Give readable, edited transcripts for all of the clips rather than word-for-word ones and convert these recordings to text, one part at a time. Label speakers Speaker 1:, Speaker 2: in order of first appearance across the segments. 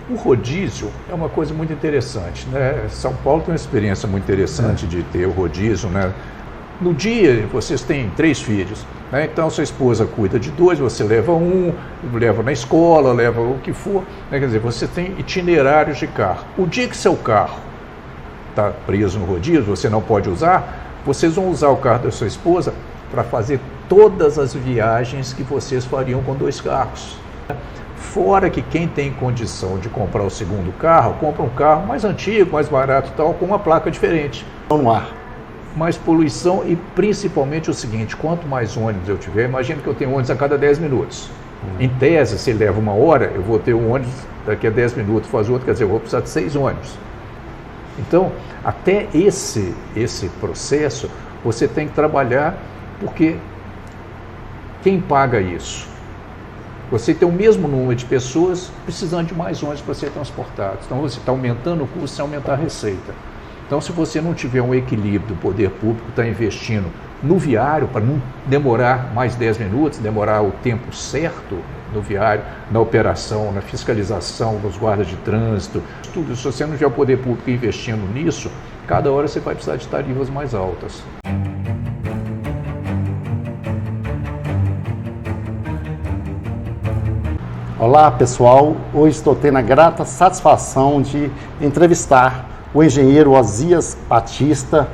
Speaker 1: O rodízio é uma coisa muito interessante, né? São Paulo tem uma experiência muito interessante de ter o rodízio, né? No dia, vocês têm 3 filhos, né? Então sua esposa cuida de 2, você leva um, leva na escola, leva o que for, né? Quer dizer, você tem itinerários de carro. O dia que seu carro está preso no rodízio, você não pode usar, vocês vão usar o carro da sua esposa para fazer todas as viagens que vocês fariam com 2 carros. Fora que quem tem condição de comprar o segundo carro, compra um carro mais antigo, mais barato e tal, com uma placa diferente.
Speaker 2: No ar.
Speaker 1: Mais poluição e principalmente o seguinte, quanto mais ônibus eu tiver, imagina que eu tenho ônibus a cada 10 minutos. Em tese, se leva 1 hora, eu vou ter um ônibus daqui a 10 minutos, faz outro, quer dizer, eu vou precisar de 6 ônibus. Então, até esse processo, você tem que trabalhar, porque quem paga isso? Você tem o mesmo número de pessoas precisando de mais ônibus para ser transportados. Então, você está aumentando o custo sem aumentar a receita. Então, se você não tiver um equilíbrio do poder público, está investindo no viário, para não demorar mais 10 minutos, demorar o tempo certo no viário, na operação, na fiscalização, nos guardas de trânsito, tudo. Se você não tiver o poder público investindo nisso, cada hora você vai precisar de tarifas mais altas.
Speaker 2: Olá pessoal, hoje estou tendo a grata satisfação de entrevistar o engenheiro Osias Batista,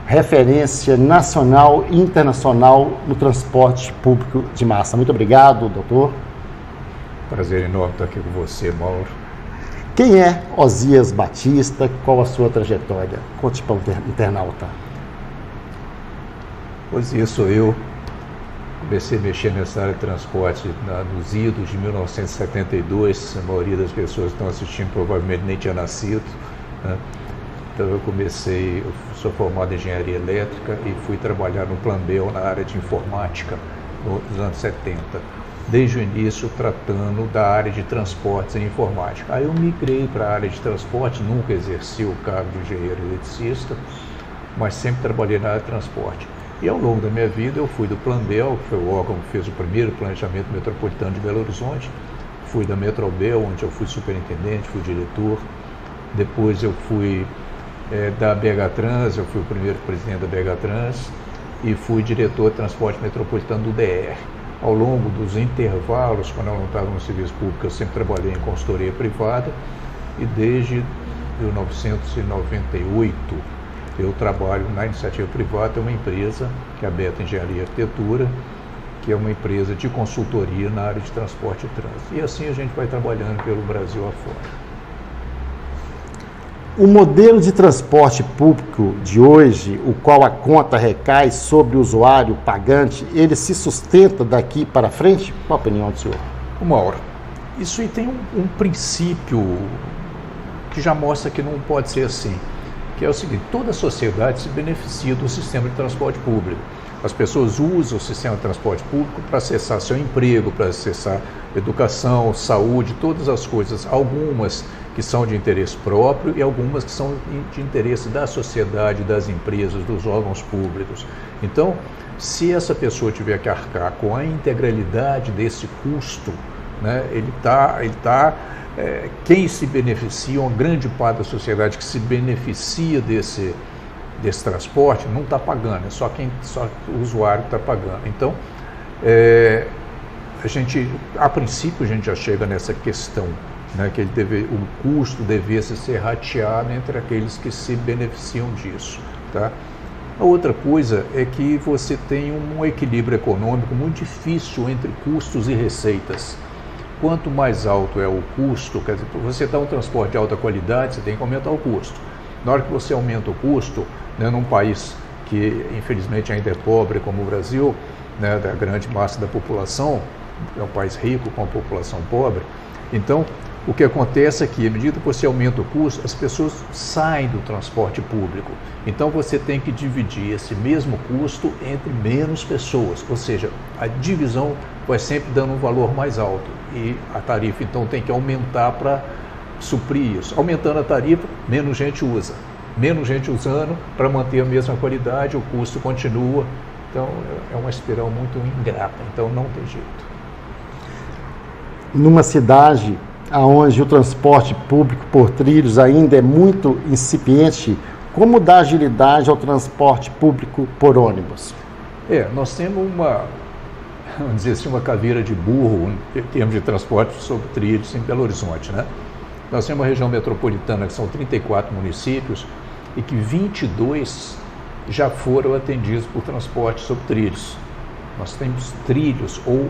Speaker 2: referência nacional e internacional no transporte público de massa. Muito obrigado, doutor.
Speaker 1: Prazer enorme estar aqui com você, Mauro.
Speaker 2: Quem é Osias Batista? Qual a sua trajetória? Conte para o internauta.
Speaker 1: Osias sou eu. Comecei a mexer nessa área de transporte nos idos de 1972. A maioria das pessoas que estão assistindo provavelmente nem tinha nascido, né? Então eu sou formado em engenharia elétrica e fui trabalhar no Plambel na área de informática nos anos 70. Desde o início tratando da área de transportes e informática. Aí eu migrei para a área de transporte, nunca exerci o cargo de engenheiro eletricista, mas sempre trabalhei na área de transporte. E ao longo da minha vida eu fui do Plambel, que foi o órgão que fez o primeiro planejamento metropolitano de Belo Horizonte, fui da Metrobel, onde eu fui superintendente, fui diretor, depois eu fui da BH Trans, eu fui o primeiro presidente da BH Trans e fui diretor de transporte metropolitano do DR. Ao longo dos intervalos, quando eu não estava no serviço público, eu sempre trabalhei em consultoria privada e desde 1998 eu trabalho na iniciativa privada, é uma empresa que é a Beta Engenharia e Arquitetura, que é uma empresa de consultoria na área de transporte e trânsito. E assim a gente vai trabalhando pelo Brasil afora.
Speaker 2: O modelo de transporte público de hoje, o qual a conta recai sobre o usuário pagante, ele se sustenta daqui para frente? Qual a opinião do senhor?
Speaker 1: Mauro, isso aí tem um princípio que já mostra que não pode ser assim, que é o seguinte: toda a sociedade se beneficia do sistema de transporte público. As pessoas usam o sistema de transporte público para acessar seu emprego, para acessar educação, saúde, todas as coisas, algumas que são de interesse próprio e algumas que são de interesse da sociedade, das empresas, dos órgãos públicos. Então, se essa pessoa tiver que arcar com a integralidade desse custo, né, quem se beneficia, uma grande parte da sociedade que se beneficia desse transporte não está pagando, só o usuário está pagando. Então, a princípio a gente já chega nessa questão, né, que o custo devesse ser rateado entre aqueles que se beneficiam disso, tá? A outra coisa é que você tem um equilíbrio econômico muito difícil entre custos e receitas. Quanto mais alto é o custo, quer dizer, para você dar um transporte de alta qualidade, você tem que aumentar o custo. Na hora que você aumenta o custo, né, num país que infelizmente ainda é pobre como o Brasil, né, da grande massa da população, é um país rico com a população pobre, então o que acontece é que, à medida que você aumenta o custo, as pessoas saem do transporte público. Então você tem que dividir esse mesmo custo entre menos pessoas, ou seja, a divisão vai sempre dando um valor mais alto e a tarifa então tem que aumentar para suprir isso. Aumentando a tarifa, menos gente usa. Menos gente usando, para manter a mesma qualidade, o custo continua. Então é uma espiral muito ingrata, então não tem jeito.
Speaker 2: Numa cidade onde o transporte público por trilhos ainda é muito incipiente, como dar agilidade ao transporte público por ônibus?
Speaker 1: Nós temos vamos dizer assim, uma caveira de burro em termos de transporte sobre trilhos em Belo Horizonte, né? Nós temos uma região metropolitana que são 34 municípios e que 22 já foram atendidos por transporte sobre trilhos. Nós temos trilhos ou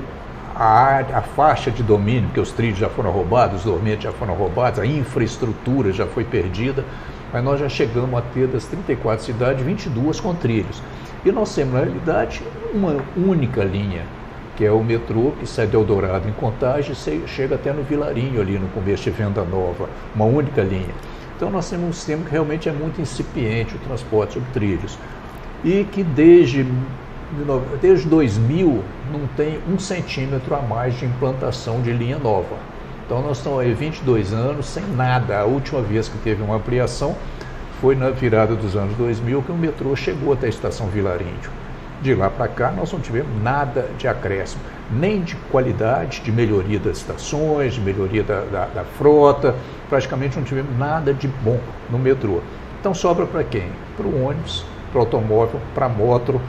Speaker 1: a faixa de domínio, porque os trilhos já foram roubados, os dormentes já foram roubados, a infraestrutura já foi perdida, mas nós já chegamos a ter das 34 cidades, 22 com trilhos. E nós temos, na realidade, uma única linha, que é o metrô, que sai de Eldorado em Contagem e chega até no Vilarinho, ali no começo de Venda Nova, uma única linha. Então nós temos um sistema que realmente é muito incipiente, o transporte sobre trilhos, e que desde 2000 não tem 1 centímetro a mais de implantação de linha nova. Então nós estamos aí 22 anos sem nada. A última vez que teve uma ampliação foi na virada dos anos 2000, que o metrô chegou até a estação Vilarinho. De lá para cá nós não tivemos nada de acréscimo, nem de qualidade, de melhoria das estações, de melhoria da frota, praticamente não tivemos nada de bom no metrô. Então sobra para quem? Para o ônibus, para o automóvel, para a moto,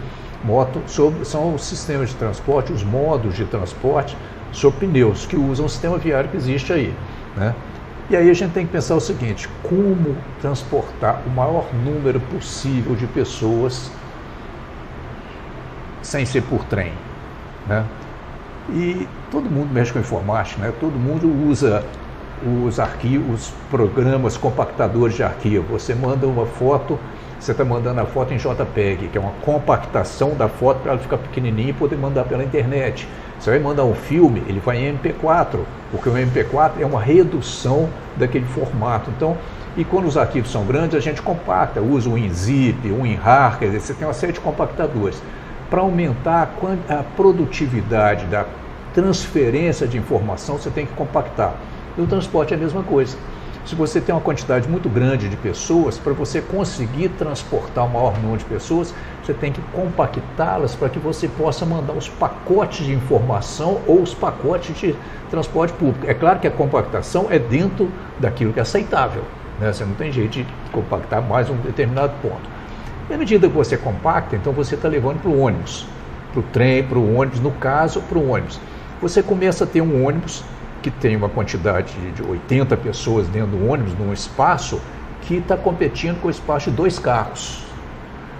Speaker 1: são os sistemas de transporte, os modos de transporte sobre pneus, que usam o sistema viário que existe aí, né? E aí a gente tem que pensar o seguinte: como transportar o maior número possível de pessoas sem ser por trem, né? E todo mundo mexe com informática, né? Todo mundo usa os arquivos, programas compactadores de arquivo. Você manda uma foto, você está mandando a foto em JPEG, que é uma compactação da foto para ela ficar pequenininha e poder mandar pela internet. Você vai mandar um filme, ele vai em MP4, porque o MP4 é uma redução daquele formato. Então, e quando os arquivos são grandes, a gente compacta, usa um WinZip, um WinRAR, quer dizer, você tem uma série de compactadores. Para aumentar a produtividade da transferência de informação, você tem que compactar. E o transporte é a mesma coisa. Se você tem uma quantidade muito grande de pessoas, para você conseguir transportar o maior número de pessoas, você tem que compactá-las para que você possa mandar os pacotes de informação ou os pacotes de transporte público. É claro que a compactação é dentro daquilo que é aceitável, né? Você não tem jeito de compactar mais um determinado ponto. E à medida que você compacta, então você está levando para o ônibus, para o trem, para o ônibus, no caso, para o ônibus. Você começa a ter um ônibus que tem uma quantidade de 80 pessoas dentro do ônibus, num espaço que está competindo com o espaço de 2 carros.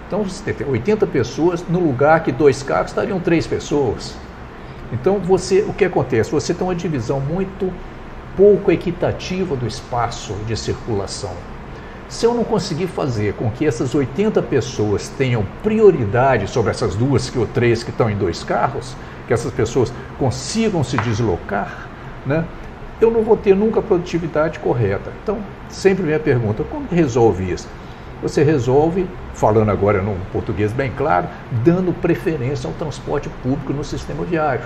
Speaker 1: Então você tem 80 pessoas no lugar que 2 carros estariam 3 pessoas. Então o que acontece? Você tem uma divisão muito pouco equitativa do espaço de circulação. Se eu não conseguir fazer com que essas 80 pessoas tenham prioridade sobre essas 2 ou 3 que estão em 2 carros, que essas pessoas consigam se deslocar, né, eu não vou ter nunca a produtividade correta. Então, sempre vem a pergunta: como resolve isso? Você resolve, falando agora num português bem claro, dando preferência ao transporte público no sistema viário.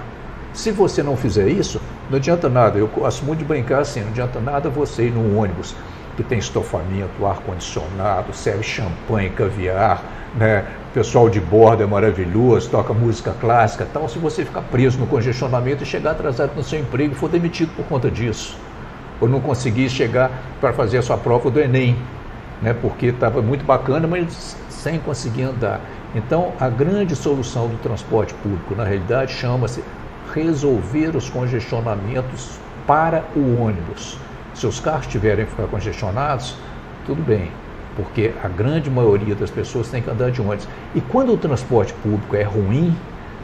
Speaker 1: Se você não fizer isso, não adianta nada. Eu gosto muito de brincar assim: não adianta nada você ir num ônibus que tem estofamento, ar-condicionado, serve champanhe, caviar, né? O pessoal de bordo é maravilhoso, toca música clássica e tal. Se você ficar preso no congestionamento e chegar atrasado no seu emprego e for demitido por conta disso, ou não conseguir chegar para fazer a sua prova do Enem, né? Porque estava muito bacana, mas sem conseguir andar. Então, a grande solução do transporte público, na realidade, chama-se resolver os congestionamentos para o ônibus. Se os carros tiverem que ficar congestionados, tudo bem, porque a grande maioria das pessoas tem que andar de ônibus. E quando o transporte público é ruim,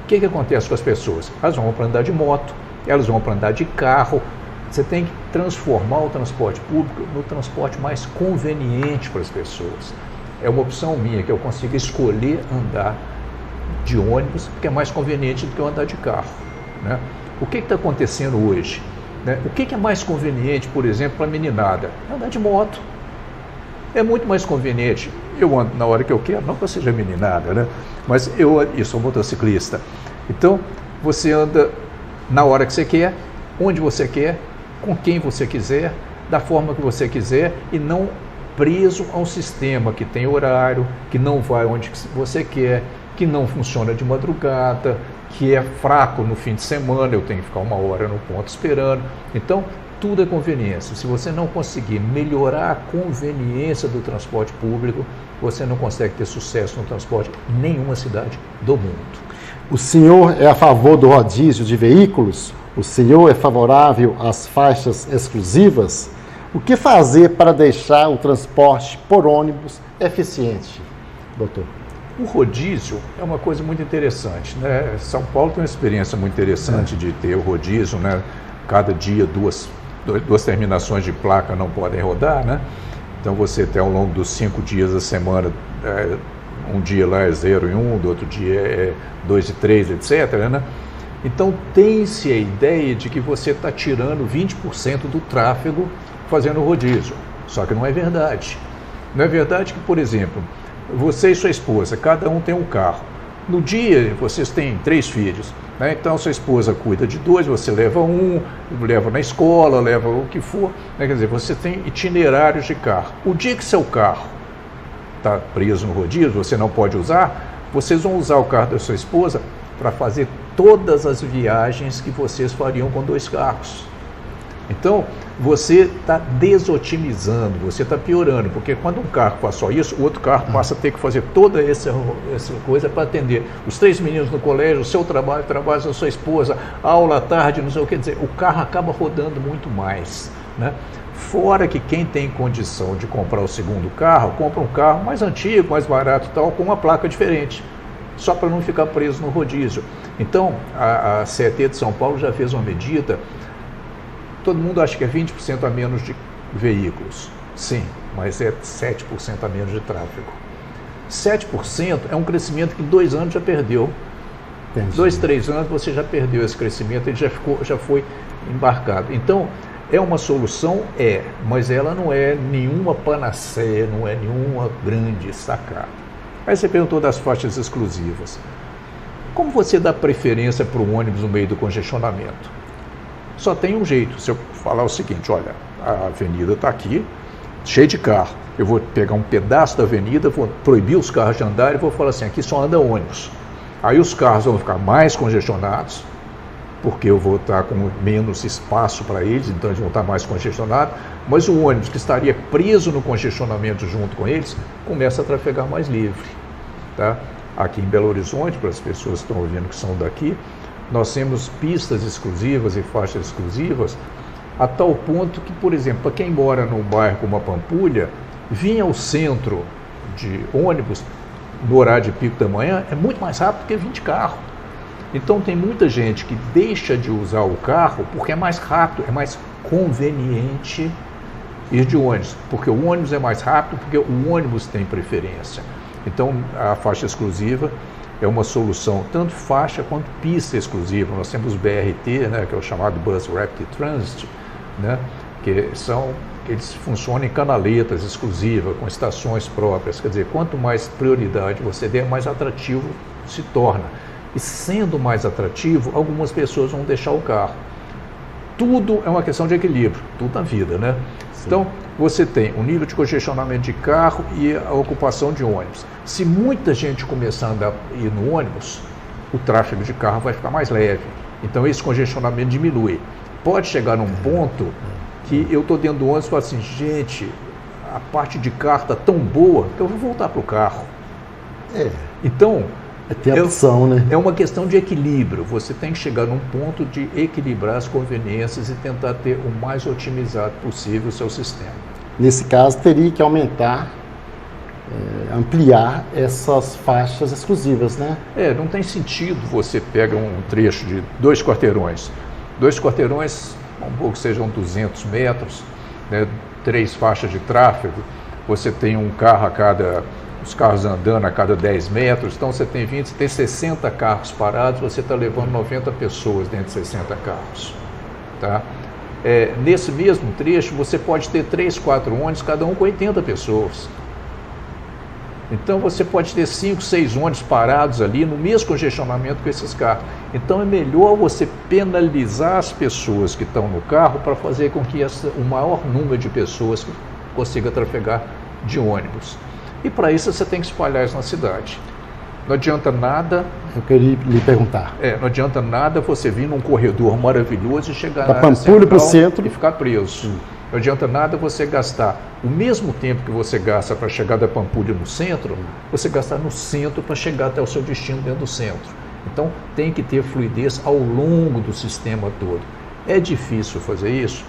Speaker 1: o que acontece com as pessoas? Elas vão para andar de moto, elas vão para andar de carro. Você tem que transformar o transporte público no transporte mais conveniente para as pessoas. É uma opção minha, que eu consigo escolher andar de ônibus, porque é mais conveniente do que eu andar de carro, né? O que está acontecendo hoje? Né? O que é mais conveniente, por exemplo, para a meninada? Andar de moto. É muito mais conveniente. Eu ando na hora que eu quero, não que eu seja meninada, né? Mas eu sou motociclista. Então, você anda na hora que você quer, onde você quer, com quem você quiser, da forma que você quiser, e não preso a um sistema que tem horário, que não vai onde você quer, que não funciona de madrugada, que é fraco no fim de semana, eu tenho que ficar 1 hora no ponto esperando. Então, Tudo é conveniência. Se você não conseguir melhorar a conveniência do transporte público, você não consegue ter sucesso no transporte em nenhuma cidade do mundo.
Speaker 2: O senhor é a favor do rodízio de veículos? O senhor é favorável às faixas exclusivas? O que fazer para deixar o transporte por ônibus eficiente, doutor?
Speaker 1: O rodízio é uma coisa muito interessante, né? São Paulo tem uma experiência muito interessante de ter o rodízio, né? Cada dia duas terminações de placa não podem rodar, né? Então você tem ao longo dos 5 dias da semana, um dia lá é 0 e 1, do outro dia é 2 e 3, etc., né? Então tem-se a ideia de que você está tirando 20% do tráfego fazendo rodízio, só que não é verdade. Não é verdade que, por exemplo, você e sua esposa, cada um tem um carro. No dia, vocês têm 3 filhos, né? Então sua esposa cuida de 2, você leva um, leva na escola, leva o que for, né? Quer dizer, você tem itinerários de carro. O dia que seu carro está preso no rodízio, você não pode usar, vocês vão usar o carro da sua esposa para fazer todas as viagens que vocês fariam com 2 carros. Então, você está desotimizando, você está piorando, porque quando um carro faz só isso, o outro carro passa a ter que fazer toda essa coisa para atender os 3 meninos no colégio, o seu trabalho, o trabalho da sua esposa, aula à tarde, não sei o que dizer. O carro acaba rodando muito mais, né? Fora que quem tem condição de comprar o segundo carro, compra um carro mais antigo, mais barato e tal, com uma placa diferente, só para não ficar preso no rodízio. Então, a CET de São Paulo já fez uma medida. Todo mundo acha que é 20% a menos de veículos. Sim, mas é 7% a menos de tráfego. 7% é um crescimento que em 2 anos já perdeu.
Speaker 2: Entendi.
Speaker 1: 2, 3 anos você já perdeu esse crescimento, ele já foi embarcado. Então, é uma solução? Mas ela não é nenhuma panaceia, não é nenhuma grande sacada. Aí você perguntou das faixas exclusivas. Como você dá preferência para o ônibus no meio do congestionamento? Só tem um jeito. Se eu falar o seguinte, olha, a avenida está aqui, cheia de carro. Eu vou pegar um pedaço da avenida, vou proibir os carros de andar e vou falar assim, aqui só anda ônibus. Aí os carros vão ficar mais congestionados, porque eu vou estar com menos espaço para eles, então eles vão estar mais congestionados, mas o ônibus que estaria preso no congestionamento junto com eles, começa a trafegar mais livre. Tá? Aqui em Belo Horizonte, para as pessoas que estão ouvindo que são daqui, nós temos pistas exclusivas e faixas exclusivas, a tal ponto que, por exemplo, para quem mora num bairro como a Pampulha, vir ao centro de ônibus no horário de pico da manhã é muito mais rápido que vir de carro. Então tem muita gente que deixa de usar o carro porque é mais rápido, é mais conveniente ir de ônibus, porque o ônibus é mais rápido, porque o ônibus tem preferência. Então a faixa exclusiva é uma solução, tanto faixa quanto pista exclusiva. Nós temos o BRT, né, que é o chamado Bus Rapid Transit, né, que eles funcionam em canaletas exclusivas, com estações próprias. Quer dizer, quanto mais prioridade você der, mais atrativo se torna. E sendo mais atrativo, algumas pessoas vão deixar o carro. Tudo é uma questão de equilíbrio, tudo na vida, né? Sim. Então, você tem o nível de congestionamento de carro e a ocupação de ônibus. Se muita gente começar a ir no ônibus, o tráfego de carro vai ficar mais leve. Então, esse congestionamento diminui. Pode chegar num ponto que eu estou dentro do ônibus e falo assim, gente, a parte de carro está tão boa que eu vou voltar para o carro. Então,
Speaker 2: tem a opção, né?
Speaker 1: É uma questão de equilíbrio. Você tem que chegar num ponto de equilibrar as conveniências e tentar ter o mais otimizado possível o seu sistema.
Speaker 2: Nesse caso, teria que aumentar, ampliar essas faixas exclusivas, né?
Speaker 1: Não tem sentido você pega um trecho de 2 quarteirões. 2 quarteirões, vamos supor que sejam 200 metros, né, 3 faixas de tráfego. Você tem um carro os carros andando a cada 10 metros, então você tem 60 carros parados, você está levando 90 pessoas dentro de 60 carros. Tá? Nesse mesmo trecho, você pode ter 3, 4 ônibus, cada um com 80 pessoas. Então você pode ter 5, 6 ônibus parados ali no mesmo congestionamento com esses carros. Então é melhor você penalizar as pessoas que estão no carro para fazer com que o maior número de pessoas consiga trafegar de ônibus. E para isso você tem que espalhar isso na cidade. Não adianta nada...
Speaker 2: Eu queria lhe perguntar.
Speaker 1: Não adianta nada você vir num corredor maravilhoso e chegar
Speaker 2: da Pampulha para o centro
Speaker 1: e ficar preso. Não adianta nada você gastar o mesmo tempo que você gasta para chegar da Pampulha no centro, você gastar no centro para chegar até o seu destino dentro do centro. Então, tem que ter fluidez ao longo do sistema todo. É difícil fazer isso?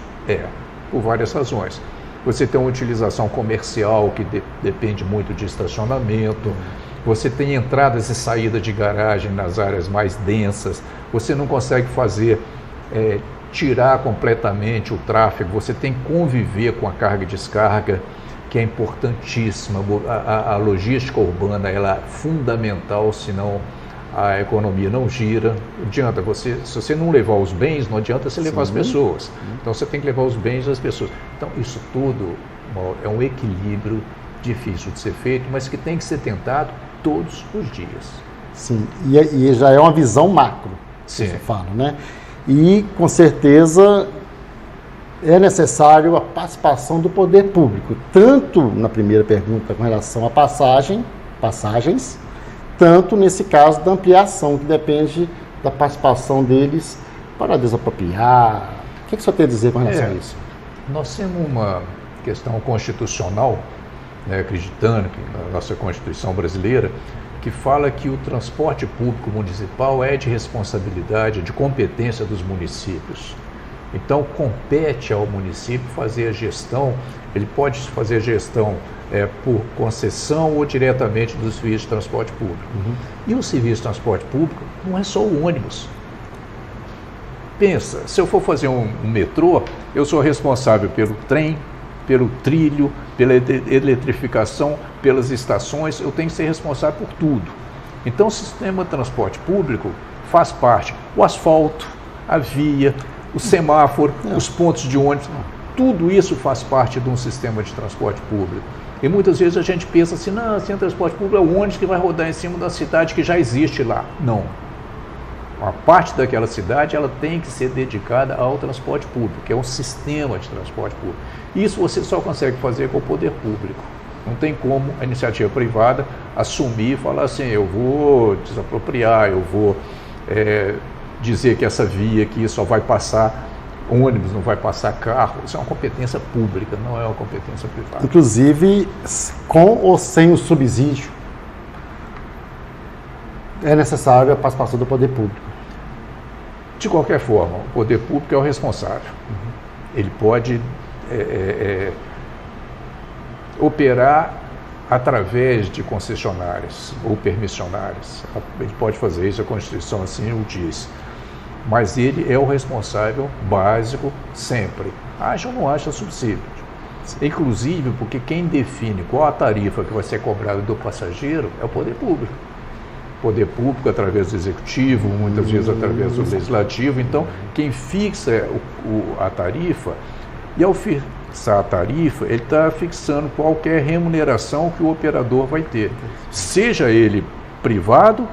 Speaker 1: Por várias razões. Você tem uma utilização comercial que depende muito de estacionamento, você tem entradas e saídas de garagem nas áreas mais densas, você não consegue fazer, tirar completamente o tráfego, você tem que conviver com a carga e descarga, que é importantíssima. A logística urbana ela é fundamental, senão a economia não gira. Não adianta se você não levar os bens, não adianta você levar as pessoas. Então você tem que levar os bens das pessoas. Então isso tudo é um equilíbrio difícil de ser feito, mas que tem que ser tentado todos os dias.
Speaker 2: Sim, e já é uma visão macro,
Speaker 1: Sim.
Speaker 2: Você fala, né? E com certeza é necessário a participação do poder público, tanto na primeira pergunta com relação a passagens, tanto nesse caso da ampliação, que depende da participação deles para desapropriar. O que o senhor tem a dizer com relação a isso?
Speaker 1: Nós temos uma questão constitucional, acreditando que na nossa Constituição brasileira, que fala que o transporte público municipal é de responsabilidade, de competência dos municípios. Então, compete ao município fazer a gestão, ele pode fazer a gestão por concessão ou diretamente dos serviços de transporte público. E o serviço de transporte público não é só o ônibus. Pensa, se eu for fazer um metrô, eu sou responsável pelo trem, pelo trilho, pela eletrificação, pelas estações, eu tenho que ser responsável por tudo. Então, o sistema de transporte público faz parte, o asfalto, a via, o semáforo, os pontos de ônibus, tudo isso faz parte de um sistema de transporte público. E muitas vezes a gente pensa assim, não, assim, o transporte público é o ônibus que vai rodar em cima da cidade que já existe lá. Não. Uma parte daquela cidade ela tem que ser dedicada ao transporte público, que é um sistema de transporte público. Isso você só consegue fazer com o poder público. Não tem como a iniciativa privada assumir e falar assim, eu vou desapropriar, eu vou dizer que essa via aqui só vai passar ônibus, não vai passar carro. Isso é uma competência pública, não é uma competência privada.
Speaker 2: Inclusive, com ou sem o subsídio, é necessário a participação do poder público.
Speaker 1: De qualquer forma, o poder público é o responsável. Ele pode operar através de concessionárias ou permissionárias. Ele pode fazer isso, a Constituição assim o diz. Mas ele é o responsável básico sempre. Acha ou não acha subsídio. Inclusive porque quem define qual a tarifa que vai ser cobrada do passageiro é o poder público. Poder público através do executivo, muitas vezes através do legislativo. Então, quem fixa a tarifa, e ao fixar a tarifa, ele está fixando qualquer remuneração que o operador vai ter, seja ele privado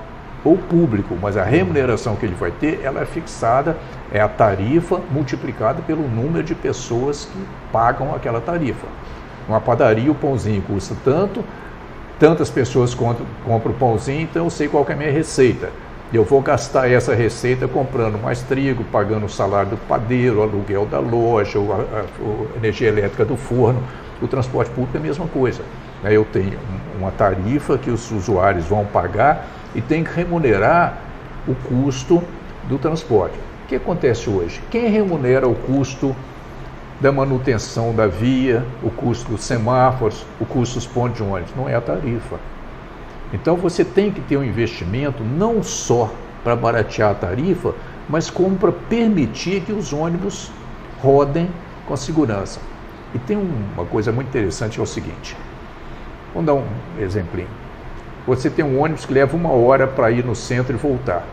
Speaker 1: ou público, mas a remuneração que ele vai ter, ela é fixada, é a tarifa multiplicada pelo número de pessoas que pagam aquela tarifa. Numa padaria, o pãozinho custa tantas pessoas compram o pãozinho, então eu sei qual que é a minha receita. Eu vou gastar essa receita comprando mais trigo, pagando o salário do padeiro, o aluguel da loja, a energia elétrica do forno. O transporte público é a mesma coisa. Eu tenho uma tarifa que os usuários vão pagar e tem que remunerar o custo do transporte. O que acontece hoje? Quem remunera o custo da manutenção da via, o custo dos semáforos, o custo dos pontos de ônibus? Não é a tarifa. Então você tem que ter um investimento não só para baratear a tarifa, mas como para permitir que os ônibus rodem com segurança. E tem uma coisa muito interessante, que é o seguinte, vamos dar um exemplinho. Você tem um ônibus que leva 1 hora para ir no centro e voltar.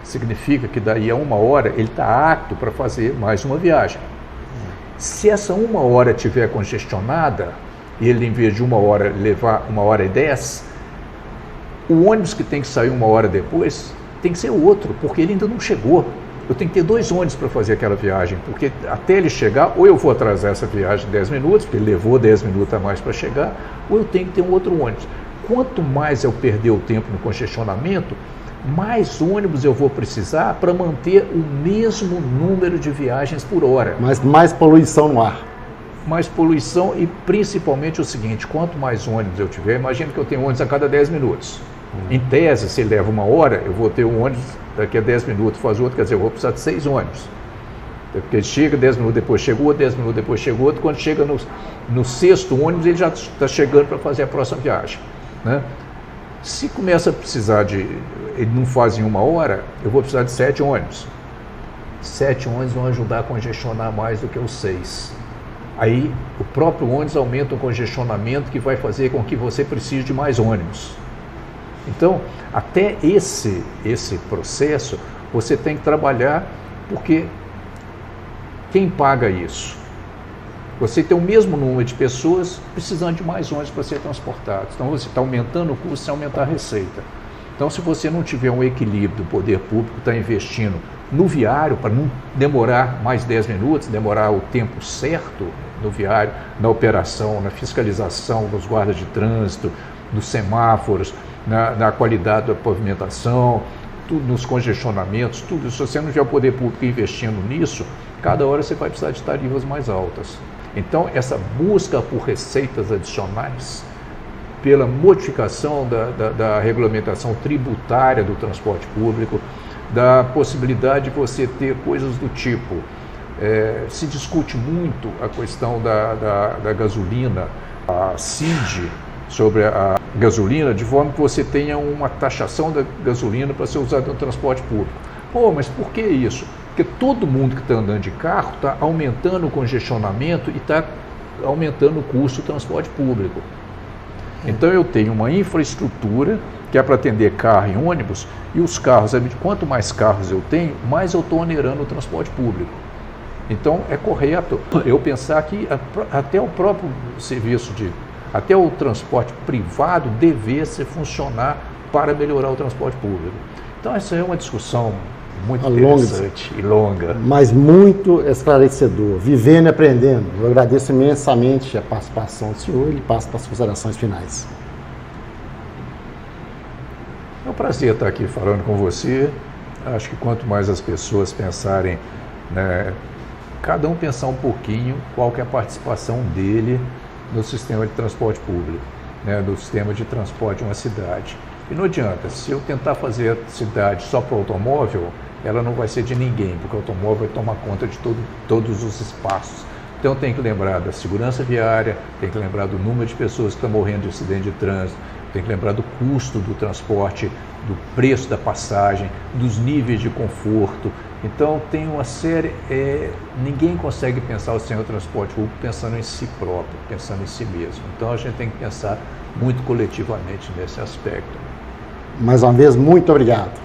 Speaker 1: Significa que daí a 1 hora ele está apto para fazer mais uma viagem. Se essa 1 hora estiver congestionada, e ele em vez de 1 hora levar 1h10, o ônibus que tem que sair 1 hora depois tem que ser outro, porque ele ainda não chegou. Eu tenho que ter 2 ônibus para fazer aquela viagem, porque até ele chegar, ou eu vou atrasar essa viagem 10 minutos, porque ele levou 10 minutos a mais para chegar, ou eu tenho que ter um outro ônibus. quanto mais eu perder o tempo no congestionamento, mais ônibus eu vou precisar para manter o mesmo número de viagens por hora.
Speaker 2: Mas mais poluição no ar.
Speaker 1: Mais poluição e principalmente o seguinte, quanto mais ônibus eu tiver, imagina que eu tenho ônibus a cada 10 minutos. Em tese, se ele leva 1 hora, eu vou ter um ônibus daqui a 10 minutos, faz outro, quer dizer, eu vou precisar de 6 ônibus. Porque ele chega, 10 minutos depois chegou outro, 10 minutos depois chegou outro, quando chega no sexto ônibus, ele já está chegando para fazer a próxima viagem, né? Se começa a precisar ele não faz em 1 hora, eu vou precisar de 7 ônibus. 7 ônibus vão ajudar a congestionar mais do que os 6. Aí o próprio ônibus aumenta o congestionamento que vai fazer com que você precise de mais ônibus. Então, até esse processo, você tem que trabalhar, porque quem paga isso? Você tem o mesmo número de pessoas precisando de mais ônibus para ser transportados. Então, você está aumentando o custo sem aumentar a receita. Então, se você não tiver um equilíbrio do poder público, está investindo no viário, para não demorar mais 10 minutos, demorar o tempo certo no viário, na operação, na fiscalização dos guardas de trânsito, dos semáforos, na qualidade da pavimentação, tudo nos congestionamentos, tudo. Se você não tiver o poder público investindo nisso, cada hora você vai precisar de tarifas mais altas. Então, essa busca por receitas adicionais, pela modificação da regulamentação tributária do transporte público, da possibilidade de você ter coisas do tipo, se discute muito a questão da gasolina, a CID sobre a gasolina, de forma que você tenha uma taxação da gasolina para ser usada no transporte público. Pô, mas por que isso? Porque todo mundo que está andando de carro está aumentando o congestionamento e está aumentando o custo do transporte público. Então eu tenho uma infraestrutura que é para atender carro e ônibus, e os carros, quanto mais carros eu tenho, mais eu estou onerando o transporte público. Então é correto eu pensar que até o próprio até o transporte privado devesse funcionar para melhorar o transporte público. Então essa é uma discussão muito interessante e longa.
Speaker 2: Mas muito esclarecedor, vivendo e aprendendo. Eu agradeço imensamente a participação do senhor e passo para as considerações finais.
Speaker 1: É um prazer estar aqui falando com você. Acho que quanto mais as pessoas pensarem, né, cada um pensar um pouquinho qual que é a participação dele no sistema de transporte público, né, do sistema de transporte de uma cidade. E não adianta, se eu tentar fazer a cidade só para o automóvel, ela não vai ser de ninguém, porque o automóvel vai tomar conta de todos os espaços. Então tem que lembrar da segurança viária, tem que lembrar do número de pessoas que estão morrendo de acidente de trânsito, tem que lembrar do custo do transporte, do preço da passagem, dos níveis de conforto. Então tem uma série, ninguém consegue pensar o sistema de transporte público pensando em si próprio, pensando em si mesmo. Então a gente tem que pensar muito coletivamente nesse aspecto.
Speaker 2: Mais uma vez, muito obrigado.